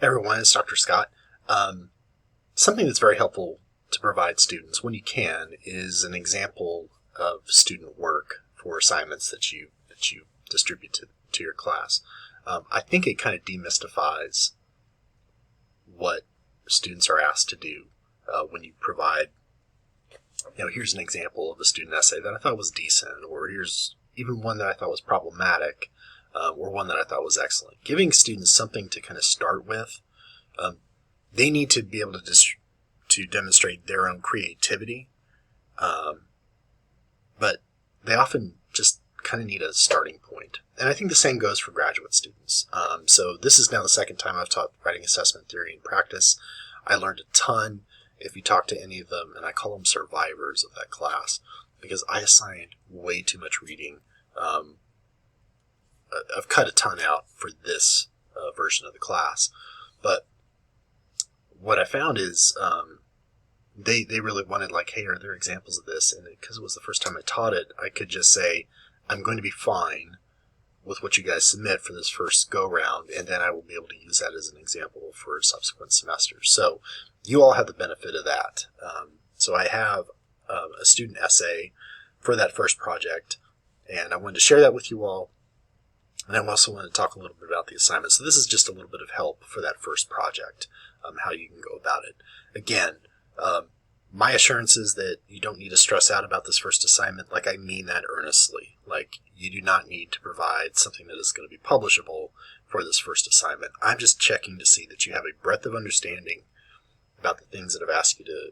Everyone, it's Dr. Scott. Something that's very helpful to provide students when you can is an example of student work for assignments that you distribute to your class. I think it kind of demystifies what students are asked to do when you provide, here's an example of a student essay that I thought was decent, or here's even one that I thought was problematic, or one that I thought was excellent. Giving students something to kind of start with. They need to be able to demonstrate their own creativity, but they often just kind of need a starting point. And I think the same goes for graduate students. So this is now the second time I've taught writing assessment theory in practice. I learned a ton. If you talk to any of them, and I call them survivors of that class, because I assigned way too much reading. I've cut a ton out for this version of the class, but what I found is they really wanted, like, hey, are there examples of this? And because it was the first time I taught it, I could just say, I'm going to be fine with what you guys submit for this first go-round, and then I will be able to use that as an example for subsequent semesters. So you all have the benefit of that. So I have a student essay for that first project, and I wanted to share that with you all. And I also want to talk a little bit about the assignment. So this is just a little bit of help for that first project, how you can go about it. Again, my assurance is that you don't need to stress out about this first assignment. Like, I mean that earnestly. Like, you do not need to provide something that is going to be publishable for this first assignment. I'm just checking to see that you have a breadth of understanding about the things that I've asked you to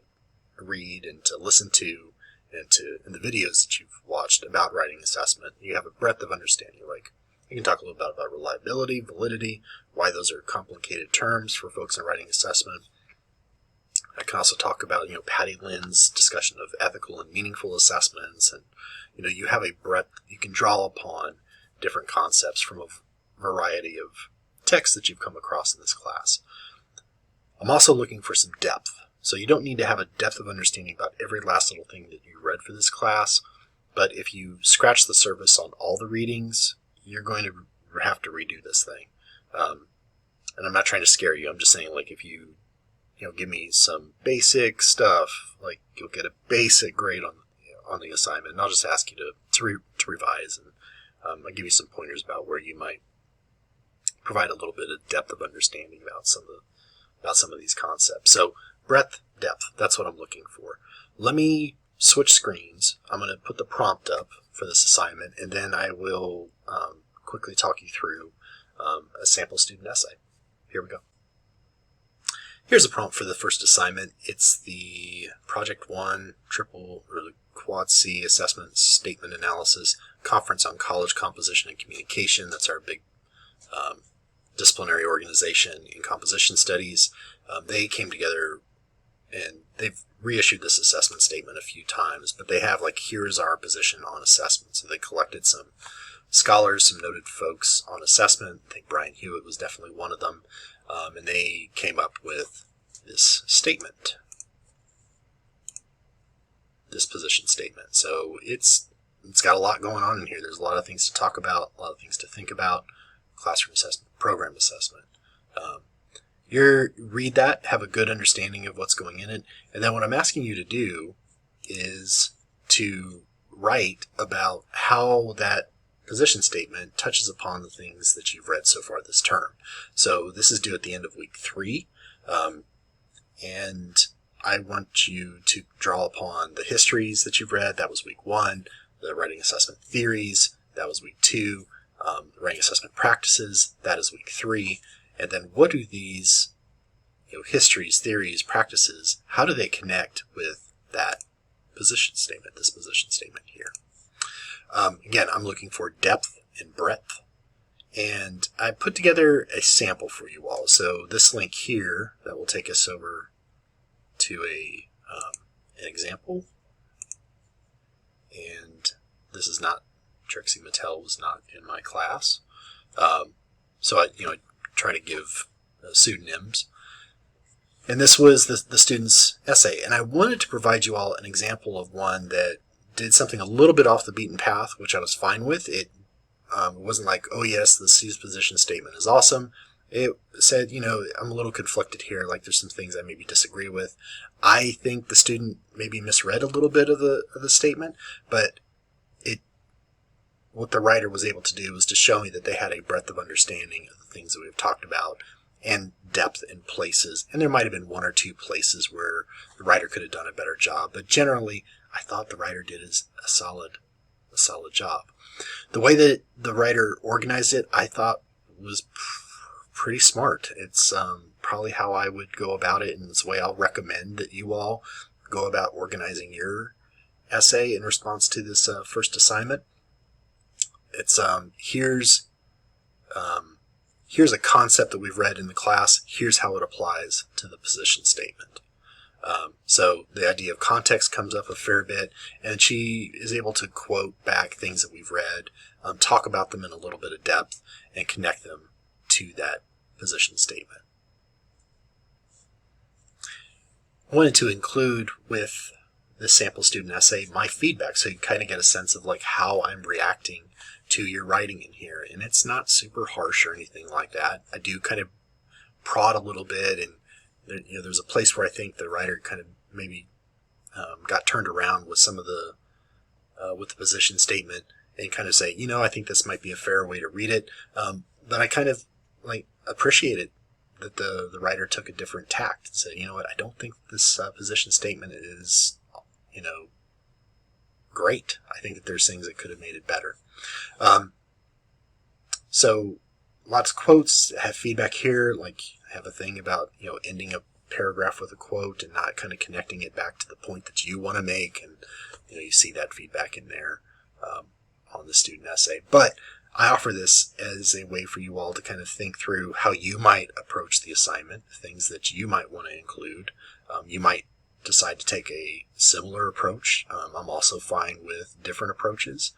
read and to listen to, and the videos that you've watched about writing assessment. You have a breadth of understanding. Like, you can talk a little bit about reliability, validity, why those are complicated terms for folks in writing assessment. I can also talk about, Patty Lynn's discussion of ethical and meaningful assessments. And, you have a breadth. You can draw upon different concepts from a variety of texts that you've come across in this class. I'm also looking for some depth. So you don't need to have a depth of understanding about every last little thing that you read for this class. But if you scratch the surface on all the readings, you're going to have to redo this thing. And I'm not trying to scare you. I'm just saying, like, if you give me some basic stuff, like, you'll get a basic grade on the assignment, and I'll just ask you to revise, and I'll give you some pointers about where you might provide a little bit of depth of understanding about some of these concepts. So breadth, depth, that's what I'm looking for. Let me switch screens. I'm going to put the prompt up for this assignment, and then I will quickly talk you through a sample student essay. Here we go. Here's a prompt for the first assignment. It's the Project 1 triple or the Quad C assessment statement analysis conference on college composition and communication. That's our big disciplinary organization in composition studies. They came together and they've reissued this assessment statement a few times, but they have, like, here's our position on assessment. So they collected some scholars, some noted folks on assessment. I think Brian Hewitt was definitely one of them. And they came up with this statement, this position statement. So it's got a lot going on in here. There's a lot of things to talk about, a lot of things to think about. Classroom assessment, program assessment. You read that, have a good understanding of what's going in it, and then what I'm asking you to do is to write about how that position statement touches upon the things that you've read so far this term. So this is due at the end of week 3, and I want you to draw upon the histories that you've read. That was week 1. The writing assessment theories, that was week 2. Writing assessment practices, that is week 3. And then what do these histories, theories, practices, how do they connect with that position statement, this position statement here? Again, I'm looking for depth and breadth, and I put together a sample for you all. So this link here, that will take us over to an example, and this is not, Trixie Mattel was not in my class, so I try to give pseudonyms. And this was the student's essay, and I wanted to provide you all an example of one that did something a little bit off the beaten path, which I was fine with. It wasn't like, oh yes, the C's position statement is awesome. it said, I'm a little conflicted here. Like, there's some things I maybe disagree with. I think the student maybe misread a little bit of the statement, but what the writer was able to do was to show me that they had a breadth of understanding of the things that we've talked about and depth in places. And there might have been one or two places where the writer could have done a better job, but generally, I thought the writer did a solid job. The way that the writer organized it, I thought was pretty smart. It's probably how I would go about it, and it's the way I'll recommend that you all go about organizing your essay in response to this first assignment. It's here's a concept that we've read in the class. Here's how it applies to the position statement. So the idea of context comes up a fair bit, and she is able to quote back things that we've read, talk about them in a little bit of depth, and connect them to that position statement. I wanted to include with the sample student essay my feedback, so you kind of get a sense of like how I'm reacting to your writing in here. And it's not super harsh or anything like that. I do kind of prod a little bit, and there's a place where I think the writer kind of maybe got turned around with some of the with the position statement, and kind of say, I think this might be a fair way to read it. But I kind of like appreciated that the writer took a different tact and said, I don't think this position statement is, great. I think that there's things that could have made it better. So lots of quotes. I have feedback here. Like, I have a thing about, ending a paragraph with a quote and not kind of connecting it back to the point that you want to make. And, you see that feedback in there on the student essay. But I offer this as a way for you all to kind of think through how you might approach the assignment, things that you might want to include. You might decide to take a similar approach. I'm also fine with different approaches.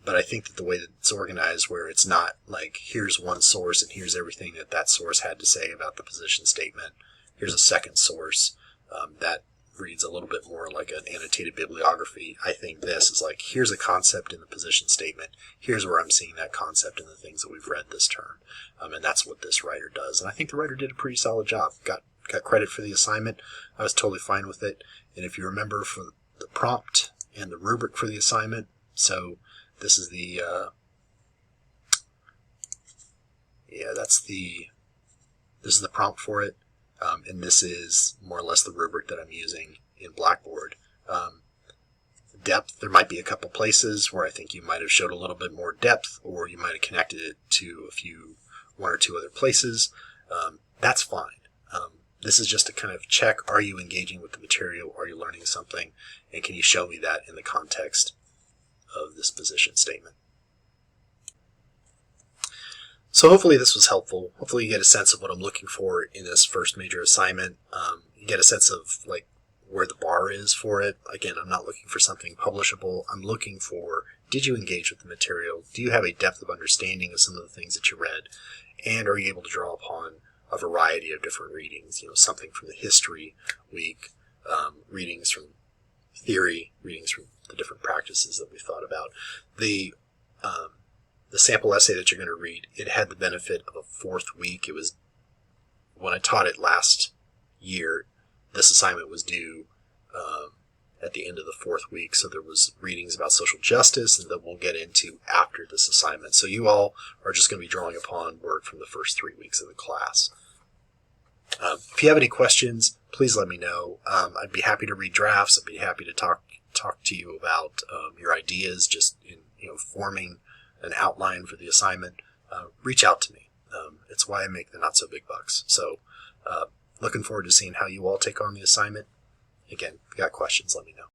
But I think that the way that it's organized, where it's not like here's one source and here's everything that source had to say about the position statement, here's a second source that reads a little bit more like an annotated bibliography. I think this is like, here's a concept in the position statement, here's where I'm seeing that concept in the things that we've read this term, and that's what this writer does. And I think the writer did a pretty solid job. Got credit for the assignment. I was totally fine with it. And if you remember, for the prompt and the rubric for the assignment, so this is the this is the prompt for it, and this is more or less the rubric that I'm using in Blackboard. Depth, there might be a couple places where I think you might have showed a little bit more depth, or you might have connected it to one or two other places. That's fine. This is just to kind of check, are you engaging with the material? Are you learning something? And can you show me that in the context of this position statement? So hopefully this was helpful. Hopefully you get a sense of what I'm looking for in this first major assignment. You get a sense of like where the bar is for it. Again, I'm not looking for something publishable. I'm looking for, did you engage with the material? Do you have a depth of understanding of some of the things that you read? And are you able to draw upon a variety of different readings? Something from the history week, readings from theory, readings from the different practices that we thought about. The sample essay that you're going to read, it had the benefit of a fourth week. It was, when I taught it last year, this assignment was due at the end of the fourth week, so there was readings about social justice and that we'll get into after this assignment. So you all are just going to be drawing upon work from the first 3 weeks of the class. If you have any questions, please let me know. I'd be happy to read drafts. I'd be happy to talk to you about your ideas, just in forming an outline for the assignment. Reach out to me. It's why I make the not so big bucks. So looking forward to seeing how you all take on the assignment. Again, if you got questions, let me know.